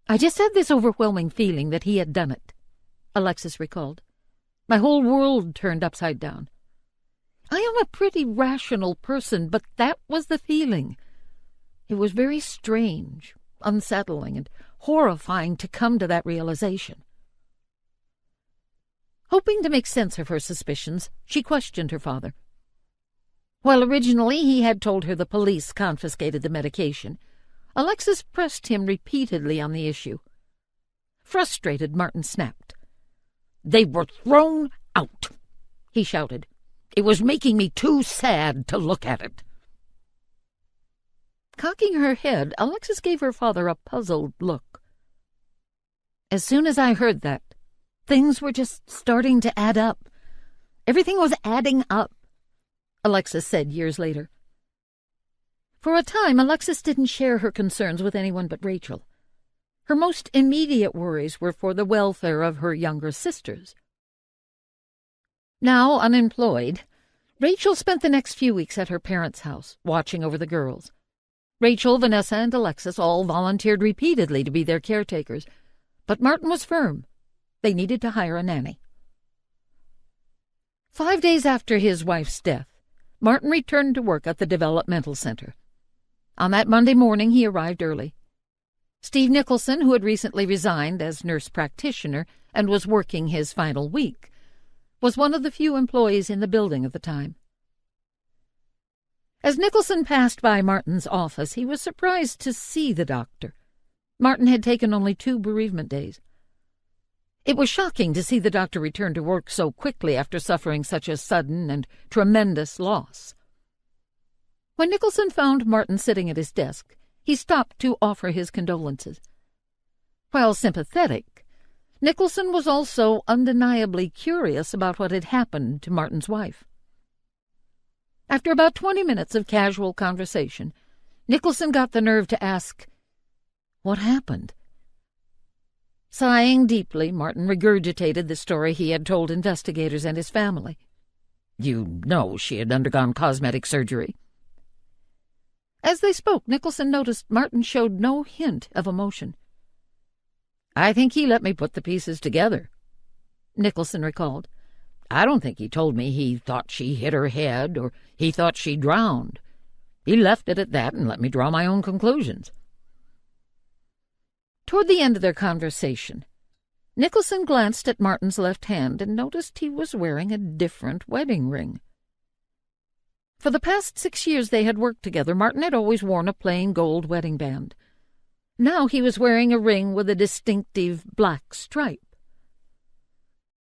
I just had this overwhelming feeling that he had done it, Alexis recalled. My whole world turned upside down. I am a pretty rational person, but that was the feeling. It was very strange, unsettling, and horrifying to come to that realization. Hoping to make sense of her suspicions, she questioned her father. While originally he had told her the police confiscated the medication, Alexis pressed him repeatedly on the issue. Frustrated, Martin snapped. "They were thrown out," he shouted. "It was making me too sad to look at it." Cocking her head, Alexis gave her father a puzzled look. As soon as I heard that, things were just starting to add up. Everything was adding up, Alexis said years later. For a time, Alexis didn't share her concerns with anyone but Rachel. Her most immediate worries were for the welfare of her younger sisters. Now unemployed, Rachel spent the next few weeks at her parents' house, watching over the girls. Rachel, Vanessa, and Alexis all volunteered repeatedly to be their caretakers, but Martin was firm. They needed to hire a nanny. 5 days after his wife's death, Martin returned to work at the developmental center. On that Monday morning, he arrived early. Steve Nicholson, who had recently resigned as nurse practitioner and was working his final week, was one of the few employees in the building at the time. As Nicholson passed by Martin's office, he was surprised to see the doctor. Martin had taken only 2 bereavement days. It was shocking to see the doctor return to work so quickly after suffering such a sudden and tremendous loss. When Nicholson found Martin sitting at his desk, he stopped to offer his condolences. While sympathetic, Nicholson was also undeniably curious about what had happened to Martin's wife. After about 20 minutes of casual conversation, Nicholson got the nerve to ask, "What happened?" Sighing deeply, Martin regurgitated the story he had told investigators and his family. "You know she had undergone cosmetic surgery." As they spoke, Nicholson noticed Martin showed no hint of emotion. "I think he let me put the pieces together," Nicholson recalled. "I don't think he told me he thought she hit her head or he thought she drowned. He left it at that and let me draw my own conclusions." Toward the end of their conversation, Nicholson glanced at Martin's left hand and noticed he was wearing a different wedding ring. For the past 6 years they had worked together, Martin had always worn a plain gold wedding band. Now he was wearing a ring with a distinctive black stripe.